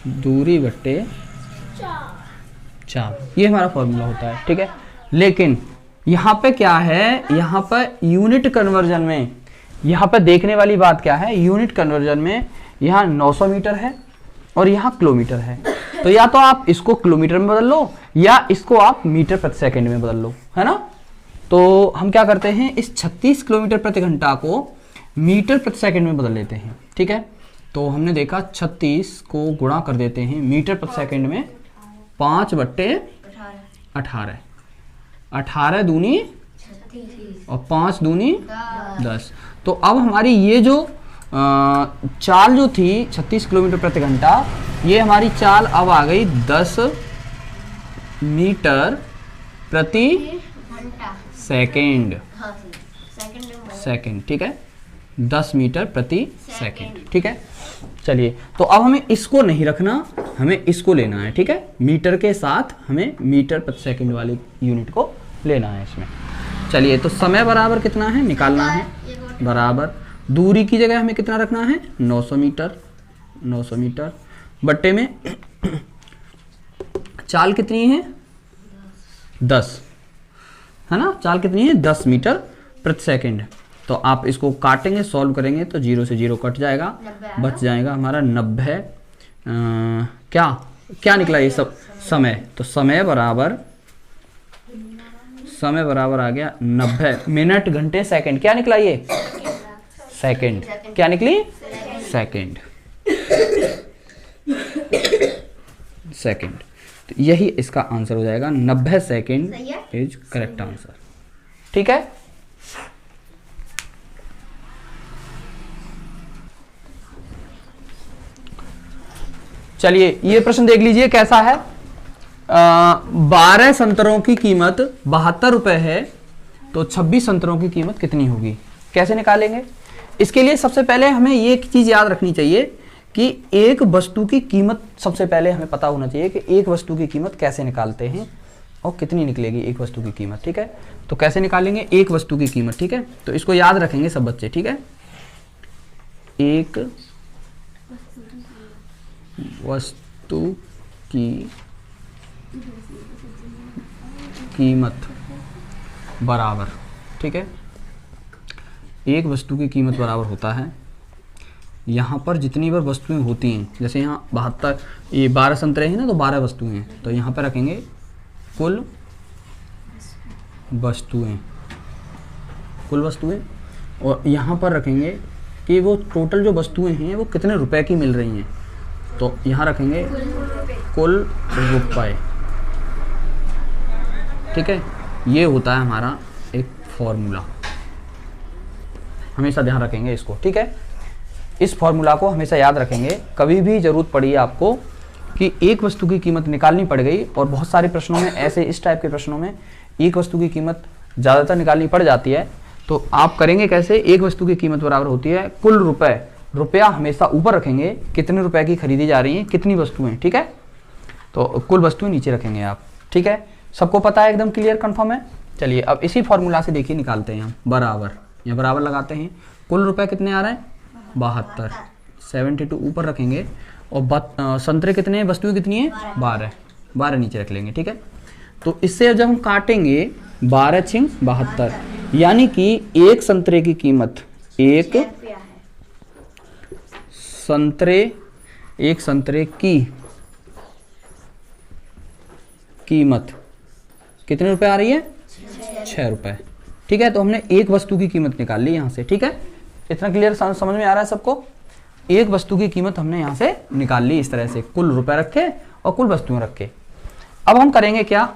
दूरी बट्टे 4, ये हमारा फॉर्मूला होता है, ठीक है। लेकिन यहाँ पे क्या है, यहाँ पर यूनिट कन्वर्जन में, यहाँ पर देखने वाली बात क्या है, यूनिट कन्वर्जन में यहाँ 900 मीटर है और यहाँ किलोमीटर है। तो या तो आप इसको किलोमीटर में बदल लो या इसको आप मीटर प्रति सेकंड में बदल लो, है ना। तो हम क्या करते हैं, इस 36 किलोमीटर प्रति घंटा को मीटर प्रति सेकंड में बदल लेते हैं, ठीक है। तो हमने देखा 36 को गुणा कर देते हैं मीटर प्रति सेकंड में 5/18, 18 दूनी और 5 दूनी 10। तो अब हमारी ये जो चाल जो थी 36 किलोमीटर प्रति घंटा, ये हमारी चाल अब आ गई 10 मीटर प्रति सेकंड, ठीक है, 10 मीटर प्रति सेकंड, ठीक है। चलिए, तो अब हमें इसको नहीं रखना, हमें इसको लेना है, ठीक है। मीटर के साथ हमें मीटर प्रति सेकंड वाली यूनिट को लेना है इसमें। चलिए, तो समय बराबर कितना है निकालना है, बराबर दूरी की जगह हमें कितना रखना है, 900 मीटर, 900 मीटर बट्टे में चाल कितनी है, 10, है ना। चाल कितनी है, 10 मीटर प्रति सेकंड। तो आप इसको काटेंगे, सॉल्व करेंगे तो 0 से 0 कट जाएगा, बच जाएगा हमारा 90। क्या निकला ये सब, समय। तो समय बराबर आ गया 90 मिनट घंटे सेकंड। क्या निकला ये, सेकंड। क्या निकली, सेकंड, सेकंड। तो यही इसका आंसर हो जाएगा, 90 सेकंड इज करेक्ट आंसर, ठीक है। चलिए, ये प्रश्न देख लीजिए कैसा है। 12 संतरों की कीमत 72 रुपए है, तो 26 संतरों की कीमत कितनी होगी, कैसे निकालेंगे। इसके लिए सबसे पहले हमें ये चीज याद रखनी चाहिए कि एक वस्तु की कीमत, सबसे पहले हमें पता होना चाहिए कि एक वस्तु की कीमत कैसे निकालते हैं और कितनी निकलेगी एक वस्तु की कीमत, ठीक है। तो कैसे निकालेंगे एक वस्तु की कीमत, ठीक है। तो इसको याद रखेंगे सब बच्चे, ठीक है। एक वस्तु की कीमत बराबर, ठीक है, एक वस्तु की कीमत बराबर होता है, यहाँ पर जितनी बार वस्तुएं होती हैं, जैसे यहाँ 72, ये 12 संतरे हैं ना, तो 12 वस्तुएं हैं, तो यहाँ पर रखेंगे कुल वस्तुएं, और यहाँ पर रखेंगे कि वो टोटल जो वस्तुएं हैं वो कितने रुपए की मिल रही हैं, तो यहाँ रखेंगे कुल रुपए, ठीक है। ये होता है हमारा एक फॉर्मूला, हमेशा ध्यान रखेंगे इसको, ठीक है। इस फॉर्मूला को हमेशा याद रखेंगे, कभी भी जरूरत पड़ी आपको कि एक वस्तु की कीमत निकालनी पड़ गई, और बहुत सारे प्रश्नों में ऐसे, इस टाइप के प्रश्नों में एक वस्तु की कीमत ज़्यादातर निकालनी पड़ जाती है, तो आप करेंगे कैसे, एक वस्तु की कीमत बराबर होती है कुल रुपए, रुपया हमेशा ऊपर रखेंगे, कितने रुपए की खरीदी जा रही हैं, कितनी वस्तुएं, ठीक है। तो कुल वस्तुएं नीचे रखेंगे आप, ठीक है। सबको पता है, एकदम क्लियर कंफर्म है। चलिए, अब इसी फॉर्मूला से देखिए निकालते हैं हम, बराबर, यहाँ बराबर लगाते हैं, कुल रुपए कितने आ रहे हैं, 72, 72 ऊपर रखेंगे, और संतरे कितने हैं, वस्तुएं कितनी है, 12 नीचे रख लेंगे, ठीक है। तो इससे जब हम काटेंगे 12 छिंग 72, यानी कि एक संतरे की कीमत, एक संतरे की कीमत कितने रुपए आ रही है, 6 रुपए, ठीक है। तो हमने एक वस्तु की कीमत निकाल ली यहाँ से, ठीक है। इतना क्लियर समझ में आ रहा है सबको, एक वस्तु की कीमत हमने यहाँ से निकाल ली, इस तरह से कुल रुपए रखे और कुल वस्तुएं रखे। अब हम करेंगे क्या,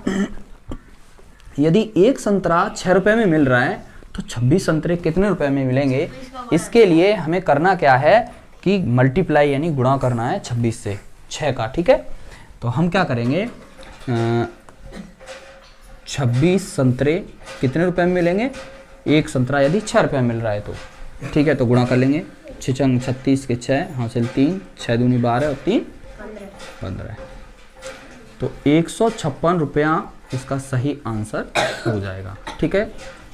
यदि एक संतरा 6 रुपए में मिल रहा है तो 26 संतरे कितने रुपए में मिलेंगे, इसके लिए हमें करना क्या है कि मल्टीप्लाई यानी गुणा करना है 26 से 6 का, ठीक है। तो हम क्या करेंगे, 26 संतरे कितने रुपए में मिलेंगे, एक संतरा यदि 6 रुपए में मिल रहा है तो, ठीक है। तो गुणा कर लेंगे, 6 छंग 36 के 6 हासिल 3, 6 दूनी 12 और 3 15, तो 156 रुपया इसका सही आंसर हो जाएगा, ठीक है।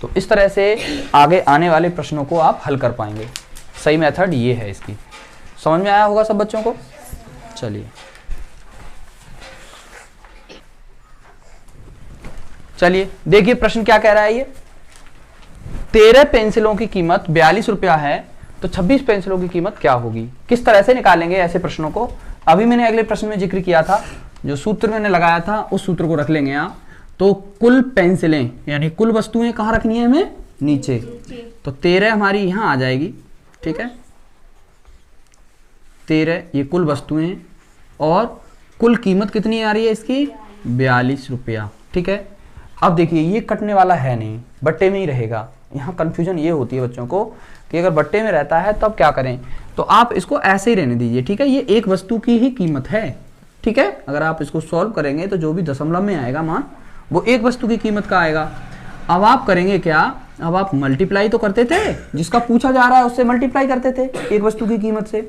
तो इस तरह से आगे आने वाले प्रश्नों को आप हल कर पाएंगे। सही मेथड ये है इसकी, समझ में आया होगा सब बच्चों को। चलिए चलिए देखिए प्रश्न क्या कह रहा है ये, 13 पेंसिलों की कीमत 42 रुपया है, तो 26 पेंसिलों की कीमत क्या होगी। किस तरह से निकालेंगे ऐसे प्रश्नों को, अभी मैंने अगले प्रश्न में जिक्र किया था, जो सूत्र मैंने लगाया था उस सूत्र को रख लेंगे आप। तो कुल पेंसिलें यानी कुल वस्तुएं कहाँ रखनी है हमें, नीचे, तो 13 हमारी यहां आ जाएगी, ठीक है, 13 ये कुल वस्तुएं, और कुल कीमत कितनी आ रही है इसकी, 42 रुपया, ठीक है। अब देखिए ये कटने वाला है नहीं, बट्टे में ही रहेगा। यहाँ कंफ्यूजन ये होती है बच्चों को कि अगर बट्टे में रहता है तब क्या करें, तो आप इसको ऐसे ही रहने दीजिए, ठीक है, ये एक वस्तु की ही कीमत है, ठीक है। अगर आप इसको सॉल्व करेंगे तो जो भी दशमलव में आएगा मान वो एक वस्तु की कीमत का आएगा। अब आप करेंगे क्या, अब आप मल्टीप्लाई तो करते थे, जिसका पूछा जा रहा है उससे मल्टीप्लाई करते थे एक वस्तु की कीमत से,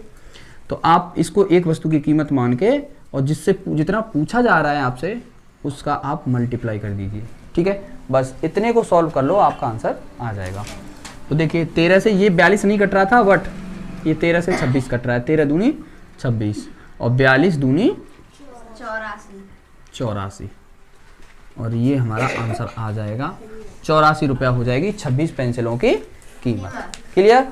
तो आप इसको एक वस्तु की कीमत मान के और जिससे जितना पूछा जा रहा है आपसे उसका आप मल्टीप्लाई कर दीजिए, ठीक है। बस इतने को सॉल्व कर लो, आपका आंसर आ जाएगा। तो देखिए 13 से ये 42 नहीं कट रहा था, बट ये 13 से 26 कट रहा है, 13 दूनी 26 और 42 दूनी 84, और ये हमारा आंसर आ जाएगा 84 रुपया हो जाएगी 26 पेंसिलों की कीमत। क्लियर।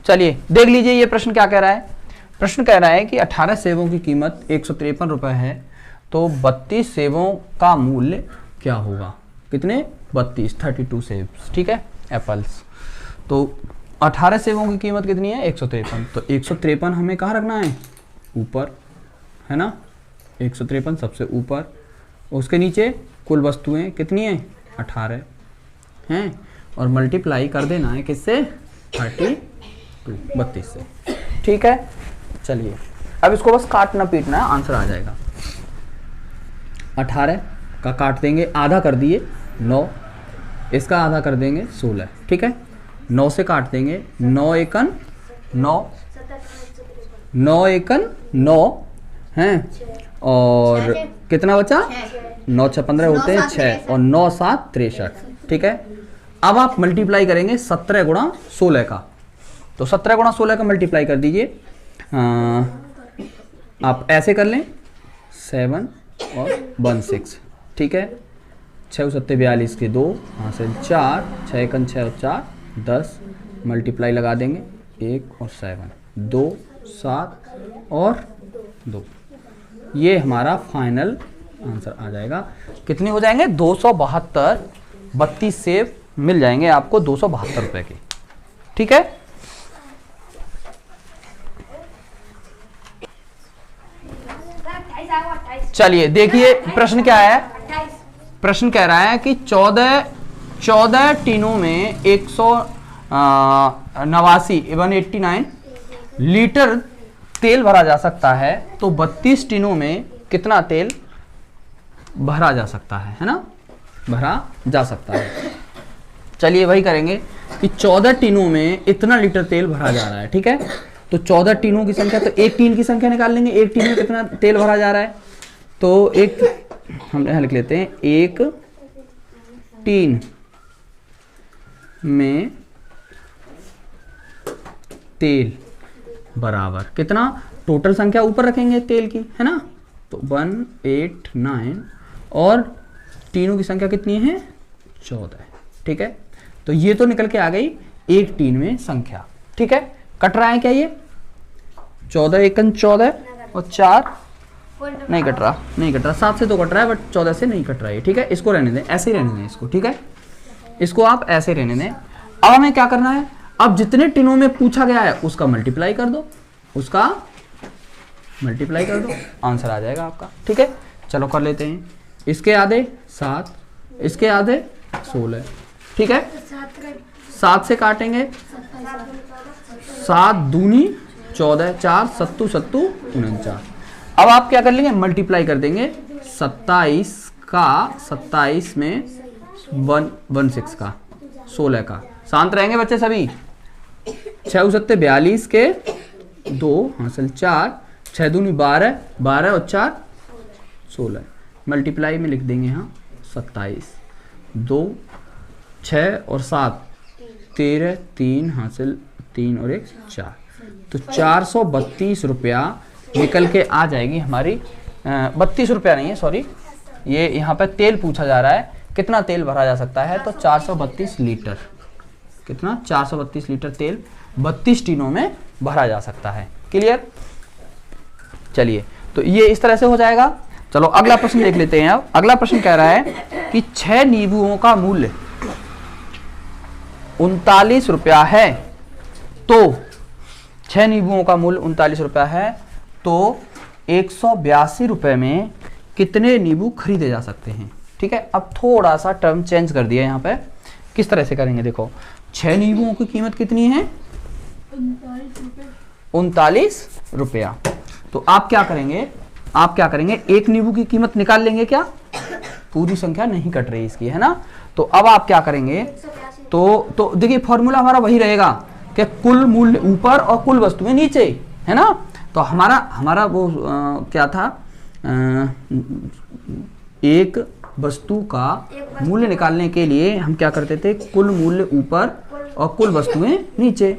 चलिए देख लीजिए ये प्रश्न क्या कह रहा है। प्रश्न कह रहा है कि 18 सेबों की कीमत 153 रुपए है, तो 32 सेबों का मूल्य क्या होगा। कितने, 32 सेब्स, ठीक है, एप्पल्स। तो 18 सेबों की कीमत कितनी है, 153, तो 153 हमें कहाँ रखना है, ऊपर, है ना, 153 सबसे ऊपर, उसके नीचे कुल वस्तुएं कितनी है, 18 हैं, और मल्टीप्लाई कर देना है किससे, 32 से, ठीक है। चलिए अब इसको बस काटना पीटना है, आंसर आ जाएगा। 18 का काट देंगे, आधा कर दिए 9, इसका आधा कर देंगे 16, ठीक है। 9 से काट देंगे, 9 एकन 9, 9 एकन 9 हैं, और कितना बचा, 9 6 15 होते हैं 6, और 9 7 63, ठीक है। अब आप मल्टीप्लाई करेंगे 17 गुणा 16 का, तो 17 गुणा 16 का मल्टीप्लाई कर दीजिए, आप ऐसे कर लें 7 और 1 6, ठीक है। 6 7 42 के 2 हासिल 4, 6 एकन 6 और 4 10, मल्टीप्लाई लगा देंगे 1 और 7, 2 7 और 2, ये हमारा फाइनल आंसर आ जाएगा। कितने हो जाएंगे, 272, 32 सेब मिल जाएंगे आपको 272 रुपए के, ठीक है। चलिए देखिए प्रश्न क्या है। प्रश्न कह रहा है कि 14 टीनों में 189 लीटर तेल भरा जा सकता है, तो 32 टीनों में कितना तेल भरा जा सकता है ना, भरा जा सकता है। चलिए वही करेंगे कि 14 टीनों में इतना लीटर तेल भरा जा रहा है, ठीक है। तो 14 टीनों की संख्या, तो एक टीन की संख्या निकाल लेंगे, एक टीन में कितना तेल भरा जा रहा है, तो एक हम यहाँ लिख लेते हैं, एक टीन में तेल बराबर कितना, टोटल संख्या ऊपर रखेंगे तेल की, है ना, तो 189 और टीनों की संख्या कितनी है, 14, ठीक है। तो ये तो निकल के आ गई एक टीन में संख्या, ठीक है। कट रहा है क्या ये, 14 एकन 14 और 4 नहीं कट रहा, नहीं कट रहा, 7 से तो कट रहा है बट 14 से नहीं कट रहा है, ठीक है। इसको रहने दें, ऐसे ही रहने दें इसको, ठीक है, इसको आप ऐसे रहने दें। अब हमें क्या करना है, अब जितने टीनों में पूछा गया है उसका मल्टीप्लाई कर दो, उसका मल्टीप्लाई कर दो, आंसर आ जाएगा आपका, ठीक है। चलो कर लेते हैं, इसके आधे 7, इसके आधे 16, ठीक है। 7 से काटेंगे, 7 दूनी 14, 4 सत्तू 49। अब आप क्या कर लेंगे, मल्टीप्लाई कर देंगे 27 का 27 में 16 का 16 का, शांत रहेंगे बच्चे सभी। 6 7 42 के 2 हासिल 4, 6 दूनी 12, 12 और 4 16, मल्टीप्लाई में लिख देंगे यहाँ 27, 2 6 और 7 13, 3 हासिल 3 और 1 4, तो 432 रुपया निकल के आ जाएगी हमारी 32 रुपया नहीं है, सॉरी, ये यहाँ पे तेल पूछा जा रहा है, कितना तेल भरा जा सकता है, तो 432 लीटर। कितना? 432 लीटर तेल 32 टीनों में भरा जा सकता है। क्लियर? चलिए, तो ये इस तरह से हो जाएगा। चलो अगला प्रश्न देख लेते हैं। अब अगला प्रश्न कह रहा है कि 6 नींबुओं का मूल्य 39 रुपया है, तो 6 नींबुओं का मूल्य 39 रुपया है, तो 182 रुपए में कितने नींबू खरीदे जा सकते हैं? ठीक है, अब थोड़ा सा टर्म चेंज कर दिया यहाँ पे। किस तरह से करेंगे? देखो, 6 नींबुओं की कीमत कितनी है? 39 रुपया। तो आप क्या करेंगे? आप क्या करेंगे? एक नींबू की कीमत निकाल लेंगे। क्या पूरी संख्या नहीं कट रही इसकी, है ना? तो अब आप क्या करेंगे? तो देखिए फॉर्मूला हमारा वही रहेगा कि कुल मूल्य ऊपर और कुल वस्तुएं नीचे, है ना? तो हमारा वो क्या था, एक वस्तु का मूल्य निकालने के लिए हम क्या करते थे? कुल मूल्य ऊपर और कुल वस्तुएं नीचे।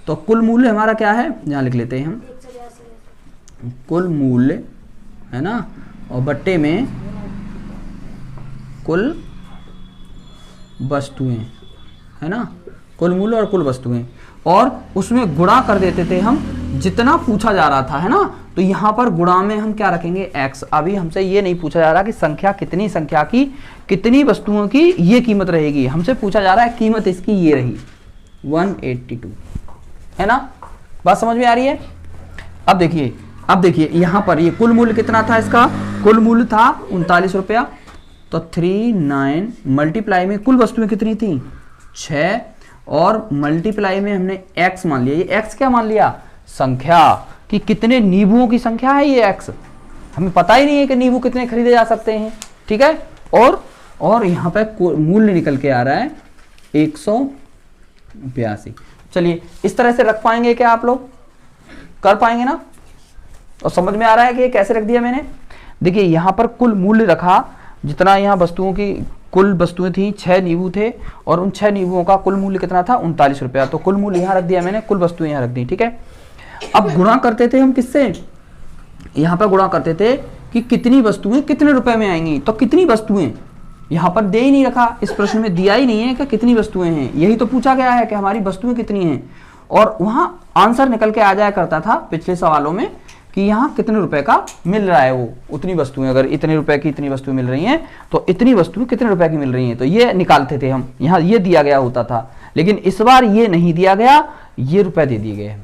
तो कुल मूल्य हमारा क्या है, यहाँ लिख लेते हैं हम, कुल मूल्य, है ना, और बट्टे में कुल वस्तुएं, है ना, कुल मूल्य और कुल वस्तुएं, और उसमें गुणा कर देते थे हम जितना पूछा जा रहा था, है ना? तो यहाँ पर गुणा में हम क्या रखेंगे? x। अभी हमसे ये नहीं पूछा जा रहा कि संख्या की कितनी वस्तुओं की ये कीमत रहेगी, हमसे पूछा जा रहा है कीमत इसकी ये रही 182, है ना? बात समझ में आ रही है? अब देखिए यहाँ पर ये कुल मूल्य कितना था इसका? कुल मूल्य था 39 रुपया। तो 39 मल्टीप्लाई में कुल वस्तुएं कितनी थी? 6, और मल्टीप्लाई में हमने x मान लिया। ये x क्या मान लिया? संख्या कि कितने नींबुओं की संख्या है ये x। हमें पता ही नहीं है कि नींबू कितने खरीदे जा सकते हैं, ठीक है? और यहाँ पे मूल्य निकल के आ रहा है 182। चलिए, इस तरह से रख पाएंगे क्या आप लोग? कर पाएंगे ना? और समझ में आ रहा है कि ये कैसे रख दिया मैंने? देखिए यहाँ पर कुल मूल्य रखा, जितना यहाँ वस्तुओं की कुल वस्तुएं थी, 6 नींबू थे, और उन 6 नींबुओं का कुल मूल्य कितना था? 39 रुपया। तो कुल मूल्य यहाँ रख दिया मैंने, कुल वस्तुएं यहाँ रख दी, ठीक है? अब गुणा करते थे हम किससे? यहाँ पर गुणा करते थे कि कितनी वस्तुएं कितने रुपए में आएंगी। तो कितनी वस्तुएं यहाँ पर दे ही नहीं रखा, इस प्रश्न में दिया ही नहीं है कि कितनी वस्तुएं हैं, यही तो पूछा गया है कि हमारी वस्तुएं कितनी हैं, और वहां आंसर निकल के आ जाया करता था पिछले सवालों में कि यहाँ कितने रुपए का मिल रहा है, वो उतनी वस्तुएं, अगर इतने रुपए की इतनी वस्तुएं मिल रही हैं तो इतनी वस्तुएं कितने रुपए की मिल रही हैं, तो ये निकालते थे हम। यहाँ ये दिया गया होता था, लेकिन इस बार ये नहीं दिया गया, ये रुपए दे दिए गए।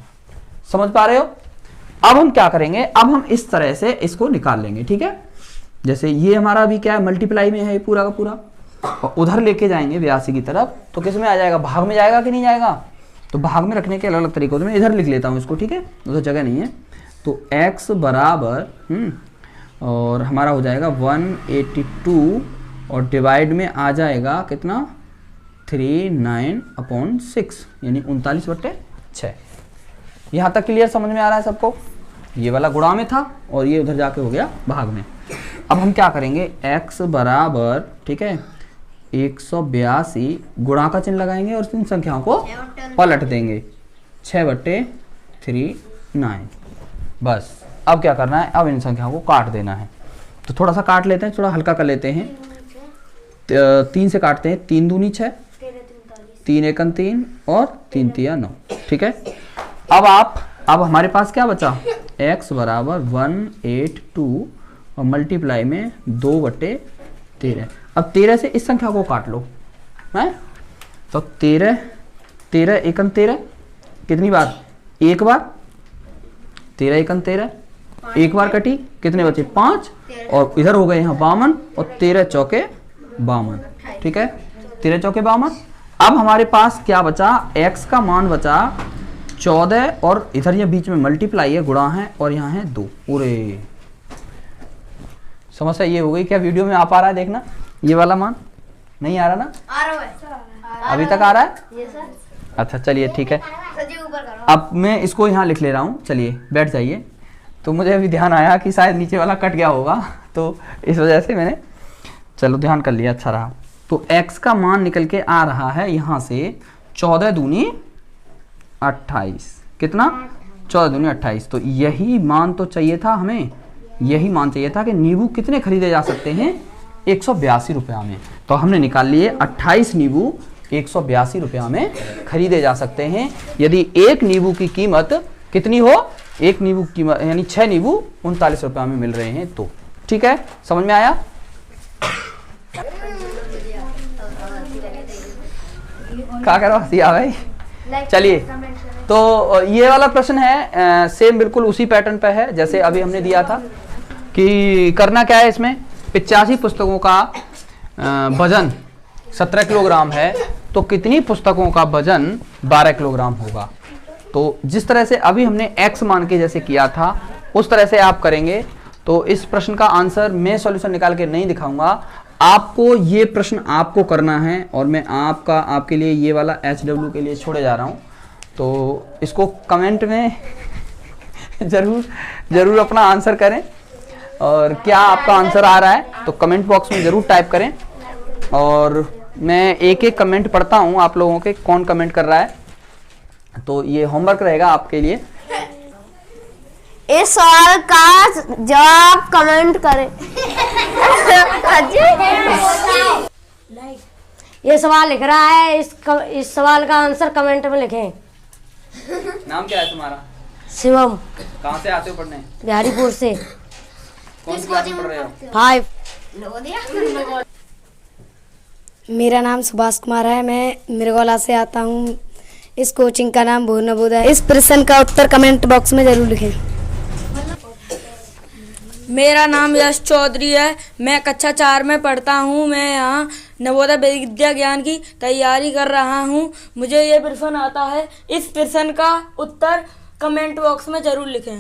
समझ पा रहे हो? अब हम क्या करेंगे? अब हम इस तरह से इसको निकाल लेंगे, ठीक है? जैसे ये हमारा अभी क्या है, मल्टीप्लाई में है पूरा का पूरा, और उधर लेके जाएंगे 82 की तरफ, तो किस में आ जाएगा? भाग में जाएगा कि नहीं जाएगा? तो भाग में रखने के अलग अलग तरीके होते हैं। मैं इधर लिख लेता हूँ इसको, ठीक है? उधर जगह नहीं है। तो x बराबर और हमारा हो जाएगा 182, और डिवाइड में आ जाएगा कितना? 39/6, यानी 39/6। यहाँ तक क्लियर? समझ में आ रहा है सबको? ये वाला गुणा में था और ये उधर जाके हो गया भाग में। अब हम क्या करेंगे? x बराबर, ठीक है, 182, गुणा का चिन्ह लगाएंगे और इन संख्याओं को पलट देंगे, 6/39। बस अब क्या करना है? अब इन संख्याओं को काट देना है। तो थोड़ा सा काट लेते हैं, थोड़ा हल्का कर लेते हैं। 3 से काटते हैं, 3 दूनी 6, 3 एकम 3 और 3 तिया 9, ठीक है? अब हमारे पास क्या बचा? x बराबर 182 और मल्टीप्लाई में 2/13। अब 13 से इस संख्या को काट लो, है? तो 13 एकम 13 कितनी बार? एक बार। 13 एकम 13, एक बार कटी, कितने बचे? 5, और इधर हो गए यहाँ 52, और 13 चौके 52, ठीक है? 13 चौके 52। अब हमारे पास क्या बचा? x का मान बचा 14, और इधर ये बीच में मल्टीप्लाई है, गुणा है, और यहाँ है 2 पूरे। समस्या ये हो गई क्या? वीडियो में आ पा रहा है? देखना, ये वाला मान नहीं आ रहा ना? आ रहा है। अभी तक आ रहा है? ये सर। अच्छा चलिए ठीक है। अब मैं इसको यहाँ लिख ले रहा हूँ, चलिए बैठ जाइए। तो मुझे अभी ध्यान आया कि शायद नीचे वाला कट गया होगा, तो इस वजह से मैंने, चलो ध्यान कर लिया, अच्छा रहा। तो x का मान निकल के आ रहा है यहाँ से 14 दूनी 28। कितना? 14 दूनी 28। तो यही मान तो चाहिए था हमें, यही मान चाहिए था कि नींबू कितने खरीदे जा सकते हैं, 182 रुपया में। तो हमने निकाल लिए 28 नींबू 182 रुपया में खरीदे जा सकते हैं। यदि एक नींबू की कीमत कितनी हो, एक नींबू की कीमत यानी 6 नींबू 39 रुपया में मिल रहे हैं। तो ठीक है, समझ में आया? क्या करो हंसिया भाई। चलिए, तो ये वाला प्रश्न है सेम बिल्कुल उसी पैटर्न पे है जैसे अभी हमने दिया था कि करना क्या है इसमें। 85 पुस्तकों का वजन 17 किलोग्राम है, तो कितनी पुस्तकों का वजन 12 किलोग्राम होगा। तो जिस तरह से अभी हमने x मान के जैसे किया था उस तरह से आप करेंगे। तो इस प्रश्न का आंसर मैं सॉल्यूशन निकाल के नहीं दिखाऊंगा, आपको ये प्रश्न आपको करना है और मैं आपके लिए ये वाला HW के लिए छोड़े जा रहा हूँ। तो इसको कमेंट में जरूर अपना आंसर करें और क्या आपका आंसर आ रहा है तो कमेंट बॉक्स में ज़रूर टाइप करें। और मैं एक एक कमेंट पढ़ता हूँ आप लोगों के, कौन कमेंट कर रहा है। तो ये होमवर्क रहेगा आपके लिए। इस सवाल का जवाब कमेंट करें। ये सवाल लिख रहा है, इस सवाल का आंसर कमेंट में लिखें। नाम क्या है तुम्हारा? शिवम। कहाँ से आते हो पढ़ने? बिहारीपुर से। कौन सी क्लास में पढ़ रहे हो? 5। मेरा नाम सुभाष कुमार है, मैं मिर्गोला से आता हूँ। इस कोचिंग का नाम भूर नवोदय है। इस प्रश्न का उत्तर कमेंट बॉक्स में जरूर लिखें। मेरा नाम यश चौधरी है, मैं कक्षा 4 में पढ़ता हूँ। मैं यहाँ नवोदय विद्या ज्ञान की तैयारी कर रहा हूँ। मुझे ये प्रश्न आता है, इस प्रश्न का उत्तर कमेंट बॉक्स में जरूर लिखें।